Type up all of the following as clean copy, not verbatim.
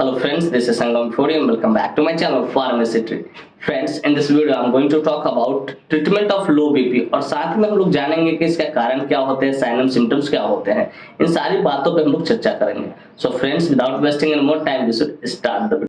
Hello friends, this is Sangam Fodi and welcome back to my channel Pharmacy. Friends, in this video I'm going to talk about treatment of low BP और साथ में हम लोग जानेंगे कि इसका कारण क्या होते हैं, साइन एंड सिम्टम्स क्या होते हैं। इन सारी बातों पे हम लोग चर्चा करेंगे। So friends, without wasting any more time, we should start the video.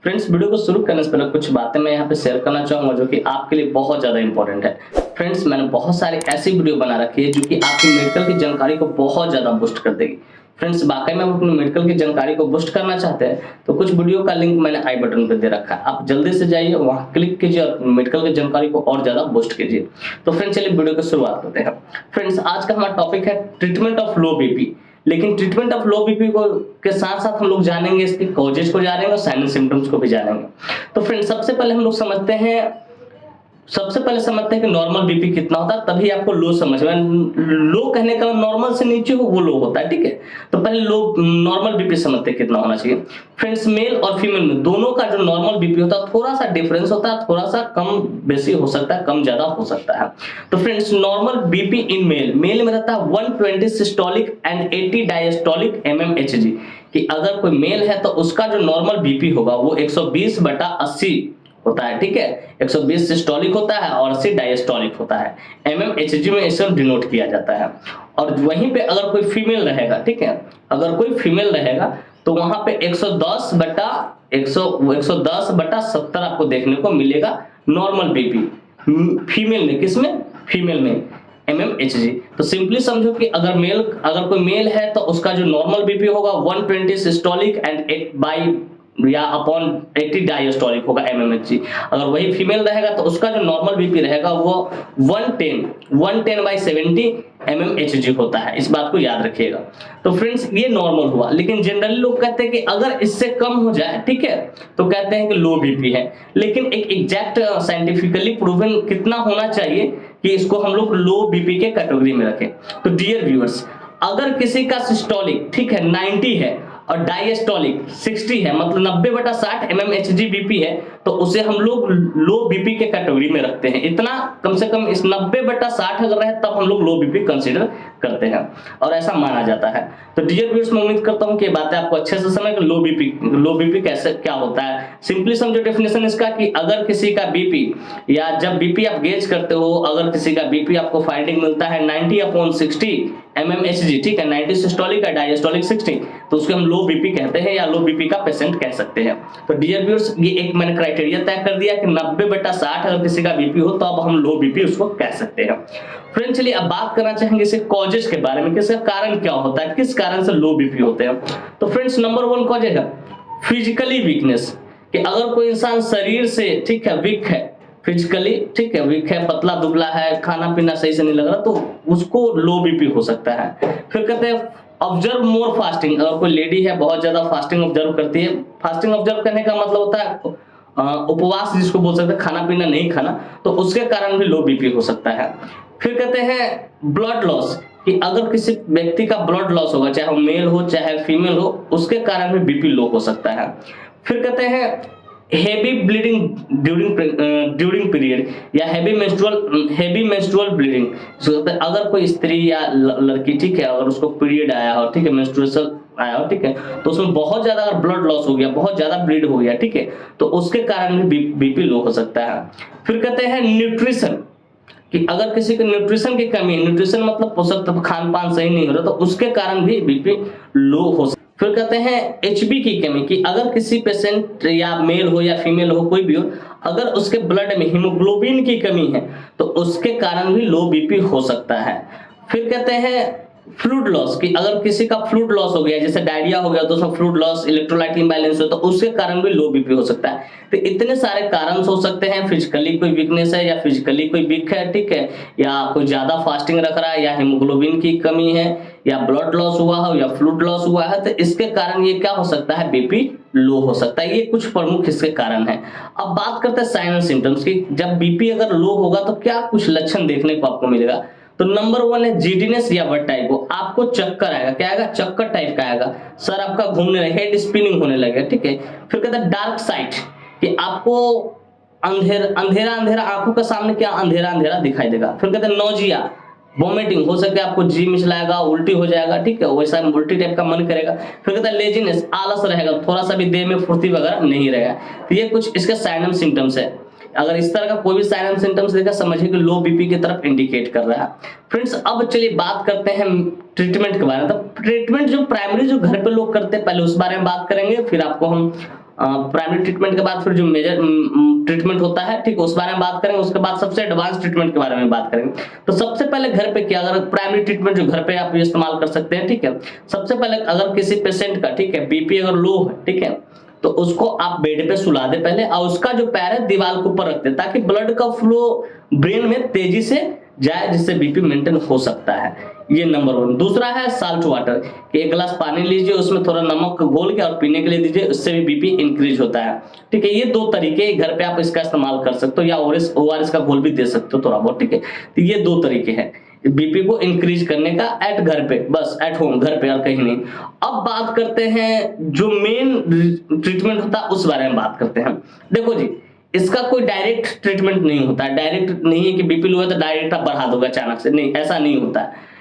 Friends, video को शुरू करने से पहले कुछ बातें मैं यहाँ पे शेयर करना चाहूंगा जो कि आपके लिए बहुत ज़्यादा इंपॉर्टेंट है। फ्रेंड्स, मैंने बहुत सारी ऐसी वीडियो बना रखी है जो कि आपकी मेडिकल की जानकारी को बहुत ज़्यादा बूस्ट कर देगी। फ्रेंड्स, वाकई में आप अपनी मेडिकल की जानकारी को बूस्ट करना चाहते हैं तो कुछ वीडियो का लिंक मैंने आई बटन पे दे रखा है, आप जल्दी से जाइए वहाँ क्लिक कीजिए और मेडिकल की जानकारी को और ज़्यादा बूस्ट कीजिए। तो फ्रेंड्स, चलिए वीडियो की शुरुआत करते हैं। फ्रेंड्स, आज का हमारा टॉपिक है ट्रीटमेंट ऑफ लो बीपी। लेकिन ट्रीटमेंट ऑफ लो बीपी को के साथ साथ हम लोग जानेंगे इसके कॉजेज को जानेंगे और साइन एंड सिम्टम्स को भी जानेंगे। तो फ्रेंड्स, सबसे पहले समझते हैं कि नॉर्मल बीपी कितना होता है, तभी आपको लो समझ में। लो कहने का नॉर्मल से नीचे हो वो लो होता है, ठीक है। तो पहले लो नॉर्मल बीपी समझते हैं कितना होना चाहिए। फ्रेंड्स, मेल और फीमेल में दोनों का जो नॉर्मल बीपी होता है थोड़ा सा डिफरेंस होता है, थोड़ा सा कम बेसी हो सकता है, कम ज्यादा हो सकता है। तो friends, normal BP in male में रहता है 120 सिस्टोलिक एंड 80 डायस्टोलिक mmHg। कि अगर कोई मेल है तो उसका जो नॉर्मल बीपी होगा वो 120/80 होता है, ठीक है। 120 सिस्टोलिक होता है और 80 डायस्टोलिक होता है। mmHg में इसे डिनोट किया जाता है। और वहीं पे अगर कोई फीमेल रहेगा, ठीक है, अगर कोई फीमेल रहेगा तो वहां पे 110/70 आपको देखने को मिलेगा नॉर्मल बीपी फीमेल में। किसमें? फीमेल में mmHg। तो सिंपली समझो कि अगर कोई मेल है तो उसका जो नॉर्मल बीपी होगा 120 सिस्टोलिक एंड 80 डायस्टोलिक होगा mmHg। अगर वही फीमेल रहेगा तो उसका जो नॉर्मल बीपी रहेगा वो 110/70 mmHg होता है। इस बात को याद रखिएगा। तो फ्रेंड्स, ये नॉर्मल हुआ। लेकिन जनरली लोग कहते हैं कि अगर इससे कम हो जाए, ठीक है, तो कहते हैं कि लो बीपी है। लेकिन एक एग्जैक्ट साइंटिफिकली प्रूवन कितना होना चाहिए कि इसको हम लोग लो बीपी के कैटेगरी में रखें। तो डियर व्यूअर्स, अगर किसी का सिस्टोलिक, ठीक है, 90 है और डायस्टोलिक 60 है, मतलब 90/60 mmHg बीपी है, तो उसे हम लोग लो बीपी के कैटेगरी में रखते हैं। इतना कम से कम इस 90/60 अगर रहे तब हम लोग लो बीपी कंसीडर करते हैं और ऐसा माना जाता है। तो डियर व्यूअर्स, मैं उम्मीद करता हूं कि बातें आपको अच्छे से समझ लो बीपी कैसे क्या होता है। सिंपली समझो डेफिनेशन इसका कि अगर किसी का बीपी या जब बीपी आप गेज करते हो, अगर किसी का बीपी आपको फाइंडिंग मिलता है 90/60 mmHg, ठीक है, 90 सिस्टोलिक है, डायस्टोलिक 60, तो उसको हम लो बीपी कहते हैं या लो बीपी का पेशेंट कह सकते हैं। तो डियर व्यूअर्स, ये एक मैंने क्राइटेरिया तय कर दिया कि 90/60 अगर किसी का बीपी हो तो अब हम लो बीपी उसको कह सकते हैं। फ्रेंड्स, चलिए अब बात करना चाहेंगे इसे कॉजेज के बारे में कि इसका कारण क्या होता है, किस कारण से लो बीपी होते हैं। तो फ्रेंड्स, नंबर 1 कॉज है फिजिकली वीकनेस। कि अगर कोई इंसान शरीर से, ठीक है, वीक है, फिजिकली, ठीक है, वीक है, पतला दुबला है, खाना पीना सही से नहीं लग रहा, तो उसको लो बीपी हो सकता है। फिर कहते हैं ऑब्जर्व मोर फास्टिंग। अगर कोई लेडी है बहुत ज्यादा फास्टिंग ऑब्जर्व करती है, फास्टिंग ऑब्जर्व करने का मतलब होता है उपवास जिसको बोल सकते हैं, खाना पीना नहीं खाना, तो उसके कारण भी लो बीपी हो सकता है। फिर कहते हैं ब्लड लॉस। कि अगर किसी व्यक्ति का ब्लड लॉस होगा, चाहे वो मेल हो चाहे फीमेल हो, उसके कारण भी बीपी लो हो सकता है। फिर कहते हैं हेवी ब्लीडिंग ड्यूरिंग पीरियड या हेवी मेंस्ट्रुअल ब्लीडिंग। अगर कोई स्त्री या लड़की, ठीक है, अगर उसको पीरियड आया हो, ठीक है, मेंस्ट्रुएशन आया हो, ठीक है, तो उसमें बहुत ज्यादा अगर ब्लड लॉस हो गया, बहुत ज्यादा ब्लीड हो गया, ठीक है, तो उसके कारण भी बीपी लो हो सकता है। फिर कहते हैं न्यूट्रिशन। कि अगर किसी को न्यूट्रिशन की कमी है, न्यूट्रिशन मतलब पोषक तत्व, खान पान सही नहीं हो रहा, तो उसके कारण भी बीपी लो हो सकता है। फिर कहते हैं एचबी की कमी। कि अगर किसी पेशेंट या मेल हो या फीमेल हो, कोई भी हो, अगर उसके ब्लड में हीमोग्लोबिन की कमी है तो उसके कारण भी लो बीपी हो सकता है। फिर कहते हैं फ्लूइड लॉस। कि अगर किसी का फ्लूइड लॉस हो गया, जैसे डायरिया हो गया, तो उसमें फ्लूइड लॉस, इलेक्ट्रोलाइट इम्बैलेंस हो, तो उसके कारण भी लो बीपी हो सकता है। तो इतने सारे कारण हो सकते हैं। फिजिकली कोई वीकनेस है या फिजिकली कोई वीक है, ठीक है, या कोई ज्यादा फास्टिंग रख रहा है, या हीमोग्लोबिन की कमी है, या ब्लड लॉस हुआ हो, या फ्लूइड लॉस हुआ है, तो इसके कारण ये क्या हो सकता है, बीपी लो हो सकता है। ये कुछ प्रमुख इसके कारण है। अब बात करते हैं साइन एंड सिम्टम्स की। जब बीपी अगर लो होगा तो क्या कुछ लक्षण देखने को आपको मिलेगा। तो नंबर 1 है जीडीनेस या वर्टाइगो। को आपको चक्कर आएगा, क्या आएगा, चक्कर टाइप का आएगा, सर आपका घूमने लगे, हेड स्पिनिंग होने लगेगा, ठीक है। फिर कहता है डार्क साइट, कि आपको अंधेरा अंधेरा आंखों के सामने क्या अंधेरा अंधेरा दिखाई देगा। फिर कहते हैं नोजिया, वॉमिटिंग हो सके, आपको जी मिचलाएगा, उल्टी हो जाएगा, ठीक है, वैसा उल्टी टाइप का मन करेगा। फिर कहता है लेजीनेस, आलस रहेगा, थोड़ा सा भी देह में फुर्ती वगैरह नहीं रहेगा। तो ये कुछ इसके साइन एंड सिम्टम्स है। अगर इस तरह का कोई भी साइन एंड सिम्टम्स देखा, समझिए कि लो बीपी की तरफ इंडिकेट कर रहा है। फ्रेंड्स अब चलिए बात करते हैं ट्रीटमेंट के बारे में। तो ट्रीटमेंट जो प्राइमरी जो घर पे लोग करते हैं, पहले उस बारे में बात करेंगे, फिर आपको हम प्राइमरी ट्रीटमेंट के बाद फिर जो मेजर ट्रीटमेंट होता है, ठीक है, उस बारे में बात करेंगे। उसके बाद सबसे एडवांस ट्रीटमेंट के बारे में बात करेंगे। तो सबसे पहले घर पे क्या, अगर प्राइमरी ट्रीटमेंट जो घर पे आप इस्तेमाल कर सकते हैं, ठीक है। सबसे पहले अगर किसी पेशेंट का, ठीक है, बीपी अगर लो है, ठीक है, तो उसको आप बेड पे सुला दे पहले, और उसका जो पैर है दीवार के ऊपर रख दे, ताकि ब्लड का फ्लो ब्रेन में तेजी से जाए, जिससे बीपी मेंटेन हो सकता है। ये नंबर 1। दूसरा है साल्ट वाटर, कि एक गिलास पानी लीजिए, उसमें थोड़ा नमक घोल के और पीने के लिए दीजिए, उससे भी बीपी इंक्रीज होता है, ठीक है। ये 2 तरीके घर पे आप इसका इस्तेमाल कर सकते हो, या ओआरएस का घोल भी दे सकते हो थोड़ा बहुत, ठीक है। तो ये 2 तरीके हैं बीपी को इंक्रीज करने का एट घर पे, बस एट होम, घर पे और कहीं नहीं। अब बात करते हैं जो मेन ट्रीटमेंट होता है उस बारे में बात करते हैं। देखो जी, इसका कोई डायरेक्ट ट्रीटमेंट नहीं होता है, डायरेक्ट नहीं है कि बीपी लो है तो डायरेक्ट आप बढ़ा दोगे अचानक से, नहीं, ऐसा नहीं होता है।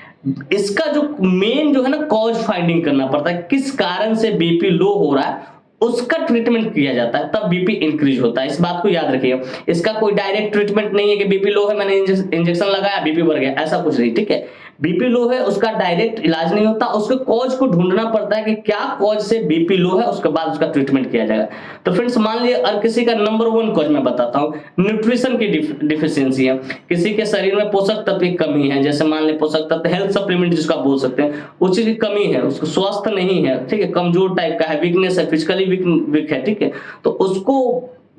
इसका जो मेन जो है ना, कॉज फाइंडिंग करना पड़ता है, किस कारण से बीपी लो हो रहा है, उसका ट्रीटमेंट किया जाता है, तब बीपी इंक्रीज होता है। इस बात को याद रखिए। इसका कोई डायरेक्ट ट्रीटमेंट नहीं है कि बीपी लो है, मैंने इंजेक्शन लगाया बीपी बढ़ गया, ऐसा कुछ नहीं, ठीक है। बीपी लो है, उसका डायरेक्ट इलाज नहीं होता, उसके कॉज को ढूंढना पड़ता है कि क्या कॉज से बीपी लो है, उसके बाद उसका ट्रीटमेंट किया जाएगा। तो फ्रेंड्स मान लीजिए, और किसी का नंबर 1 कॉज मैं बताता हूँ, न्यूट्रिशन की डिफिशियंसी है, किसी के शरीर में पोषक तत्व की कमी है, जैसे मान लीजिए पोषक तत्व, हेल्थ सप्लीमेंट जिसको आप बोल सकते हैं, उस चीज की कमी है, उसको स्वस्थ नहीं है, ठीक है, कमजोर टाइप का है, वीकनेस है, फिजिकली वीक है, ठीक है, तो उसको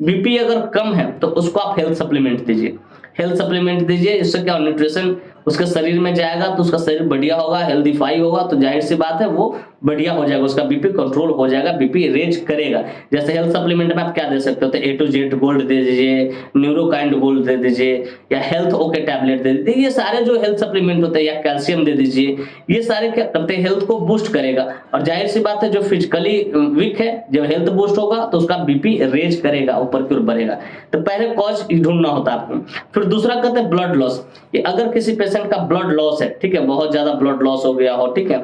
बीपी अगर कम है तो उसको आप हेल्थ सप्लीमेंट दीजिए, हेल्थ सप्लीमेंट दीजिए। इससे क्या, न्यूट्रिशन उसके शरीर में जाएगा तो उसका शरीर बढ़िया होगा, हेल्दीफाई होगा, तो जाहिर सी बात है वो बढ़िया हो जाएगा, उसका बीपी कंट्रोल हो जाएगा, बीपी रेज करेगा। जैसे हेल्थ सप्लीमेंट में आप क्या दे सकते हो, तो A to Z गोल्ड दे दीजिए, न्यूरोकाइंड गोल्ड दे दीजिए, या हेल्थ ओके टैबलेट दे दीजिए। ये सारे जो हेल्थ सप्लीमेंट होते हैं, या कैल्शियम दे दीजिए, ये सारे क्या करते हैं, हेल्थ को बूस्ट करेगा। और जाहिर सी बात है जो फिजिकली वीक है, जब हेल्थ बूस्ट होगा तो उसका बीपी रेज करेगा, ऊपर की ओर बढ़ेगा। तो पहले कॉज ढूंढना होता है आपको। फिर दूसरा कहते हैं ब्लड लॉस, कि अगर किसी पेशेंट का ब्लड लॉस है, ठीक है, बहुत ज्यादा ब्लड लॉस हो गया हो, ठीक है,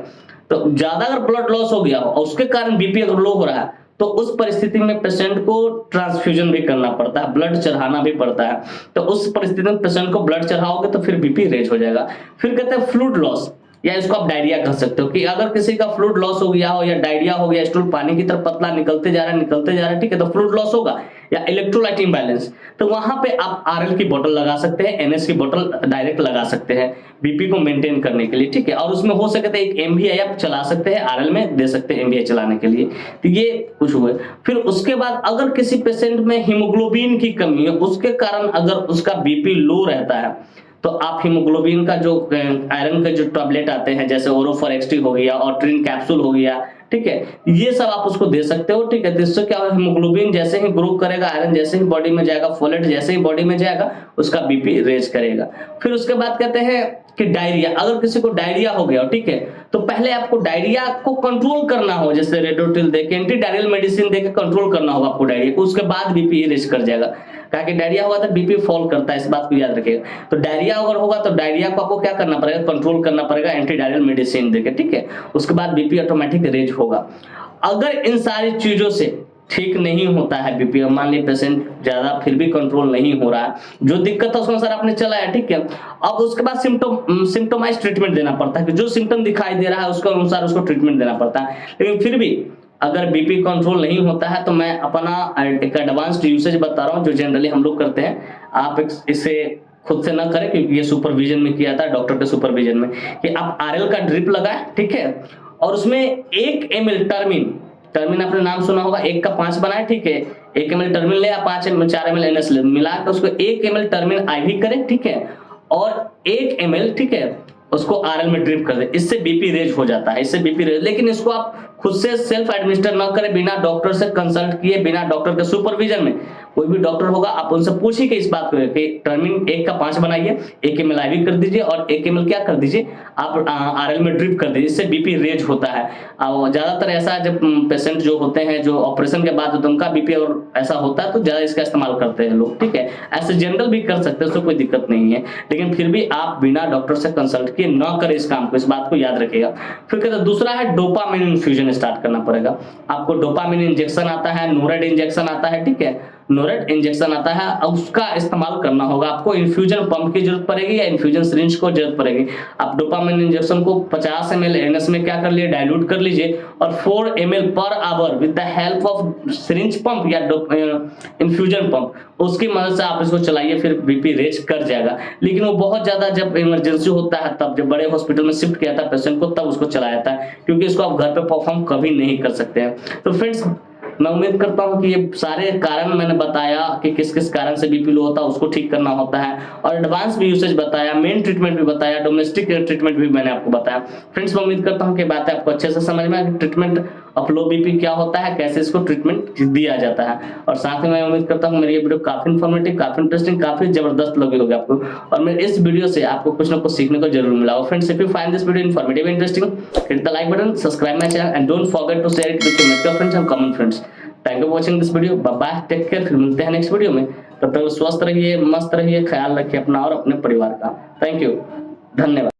तो ज्यादा अगर ब्लड लॉस हो गया हो और उसके कारण बीपी अगर लो हो रहा है, तो उस परिस्थिति में पेशेंट को ट्रांसफ्यूजन भी करना पड़ता है, ब्लड चढ़ाना भी पड़ता है। तो उस परिस्थिति में पेशेंट को ब्लड चढ़ाओगे तो फिर बीपी रेज हो जाएगा। फिर कहते हैं फ्लूइड लॉस, या इसको आप डायरिया कह सकते हो, कि अगर किसी का फ्लूइड लॉस हो गया हो या डायरिया हो गया, स्टूल पानी की तरफ पतला निकलते जा रहा है, ठीक है, तो फ्लूइड लॉस होगा। या इलेक्ट्रोलाइट इम्बैलेंस, तो वहां पे आप आरएल की बोतल लगा सकते हैं, एनएस की बोतल डायरेक्ट लगा सकते हैं बीपी को मेंटेन करने के लिए, ठीक है। और उसमें हो सके तो एक एमवीआई आप चला सकते हैं, आरएल में दे सकते हैं एमवीआई चलाने के लिए। तो ये कुछ हुए। फिर उसके बाद अगर किसी पेशेंट में हीमोग्लोबिन की कमी है, उसके कारण अगर उसका बीपी लो रहता है, तो आप हीमोग्लोबिन का जो आयरन के जो टैबलेट आते हैं, जैसे ओरोफर एक्सटी हो गया और ट्रिन कैप्सूल हो गया, ठीक है, ये सब आप उसको दे सकते हो, ठीक है। तो इससे क्या होगा, हीमोग्लोबिन जैसे ही ग्रो करेगा, आयरन जैसे ही बॉडी में जाएगा, फोलेट जैसे ही बॉडी में जाएगा, उसका बीपी रेज करेगा। फिर उसके बाद कहते हैं कि डायरिया, अगर किसी को डायरिया हो गया, ठीक है, तो पहले आपको डायरिया को कंट्रोल करना हो, जैसे रेडोटिल देके, एंटी डायरियल मेडिसिन देके कंट्रोल करना होगा आपको डायरिया को, उसके बाद बीपी रेज कर जाएगा। कहा कि डायरिया हुआ तो बीपी फॉल करता है, इस बात को याद रखिएगा। तो डायरिया अगर होगा तो डायरिया को आपको क्या करना पड़ेगा, कंट्रोल करना पड़ेगा एंटी डायरियल मेडिसिन देके, ठीक है, उसके बाद बीपी ऑटोमेटिक रेज होगा। अगर इन सारी चीजों से ठीक नहीं होता है बीपी, मान लीजिए पेशेंट ज्यादा फिर भी कंट्रोल नहीं हो रहा है, जो दिक्कत है उसमें सर आपने चलाया, ठीक है, अब उसके बाद सिम्टोमाइज ट्रीटमेंट देना पड़ता है, कि जो सिम्टम दिखाई दे रहा है उसके अनुसार उसको ट्रीटमेंट देना पड़ता है। लेकिन फिर भी अगर बीपी कंट्रोल नहीं होता है, तो मैं अपना एक एडवांस्ड यूसेज बता रहा हूँ जो जनरली हम लोग करते हैं। आप इसे खुद से ना करें, क्योंकि ये सुपरविजन में किया था, डॉक्टर के सुपरविजन में, कि आप आरएल का ड्रिप लगाए, ठीक है, और उसमें 1 ml टर्मिन आपने नाम सुना होगा, 1 का 5 बनाए, ठीक है, 1 ml टर्मिन ले, 5 ml 4 ml एनएस ले, मिला के उसको 1 ml टर्मिन आईवी करें, ठीक है, और 1 ml, ठीक है, उसको आरएल में ड्रिप कर दे, इससे बीपी रेज हो जाता है, इससे बीपी रेज। लेकिन इसको आप खुद से सेल्फ एडमिनिस्टर ना करें, बिना डॉक्टर से कंसल्ट किए, बिना डॉक्टर के सुपरविजन में, कोई भी डॉक्टर होगा आप उनसे पूछिए कि इस बात को कि टर्मिन 1 का 5 बनाइए, 1 ml IV कर दीजिए और 1 ml क्या कर दीजिए आप RL में ड्रिप कर दीजिए, इससे बीपी रेज होता है। ज्यादातर ऐसा जब पेशेंट जो होते हैं जो ऑपरेशन के बाद उनका बीपी और ऐसा होता है तो ज्यादा इसका इस्तेमाल करते हैं लोग, ठीक है। ऐसे जनरल भी कर सकते हैं, उसमें कोई दिक्कत नहीं है, लेकिन फिर भी आप बिना डॉक्टर से कंसल्ट किए ना करें इस काम को, इस बात को याद रखिएगा। फिर कहते हैं दूसरा है डोपामिन इन्फ्यूजन स्टार्ट करना पड़ेगा आपको। डोपामिन इंजेक्शन आता है, नोरेड इंजेक्शन आता है, ठीक है, नोरेड इंजेक्शन आता है, उसका इस्तेमाल करना होगा आपको। इन्फ्यूजन पंप की जरूरत पड़ेगी या इन्फ्यूजन सिरिंज को जरूरत पड़ेगी। आप डोपामिन इंजेक्शन को 50 ml NS में क्या कर लिए, डाइल्यूट कर लीजिए और 4 ml per hour with the help of syringe pump या इन्फ्यूजन पंप, उसकी मदद से आप इसको चलाइए, फिर बीपी रेज कर जाएगा। लेकिन वो बहुत ज्यादा जब इमरजेंसी होता है तब, जब बड़े हॉस्पिटल में शिफ्ट किया था पेशेंट को तब उसको चलाया जाता है, क्योंकि इसको आप घर पे परफॉर्म कभी नहीं कर सकते हैं। तो फ्रेंड्स मैं उम्मीद करता हूं कि ये सारे कारण मैंने बताया कि किस किस कारण से बीपी लो होता है, उसको ठीक करना होता है, और एडवांस भी यूसेज बताया, मेन ट्रीटमेंट भी बताया, डोमेस्टिक ट्रीटमेंट भी मैंने आपको बताया। फ्रेंड्स मैं उम्मीद करता हूं कि बातें आपको अच्छे से समझ में आए, ट्रीटमेंट ऑफ लो बीपी क्या होता है, कैसे इसको ट्रीटमेंट दिया जाता है। और साथ ही मैं उम्मीद करता हूं मेरी ये वीडियो काफी इन्फॉर्मेटिव, काफी इंटरेस्टिंग, काफी जबरदस्त लगी होगी आपको, और मेरे इस वीडियो से आपको कुछ ना कुछ सीखने को जरूर मिला हो। Friends if you find this video informative interesting, hit the like button, subscribe my channel and don't forget to share it with your medical friends and common friends. Thank you for watching this video, bye bye, take care, फिर मिलते हैं next video में। तब तक स्वस्थ रहिए, मस्त रहिए, ख्याल रखिए अपना और अपने परिवार का। थैंक यू, धन्यवाद।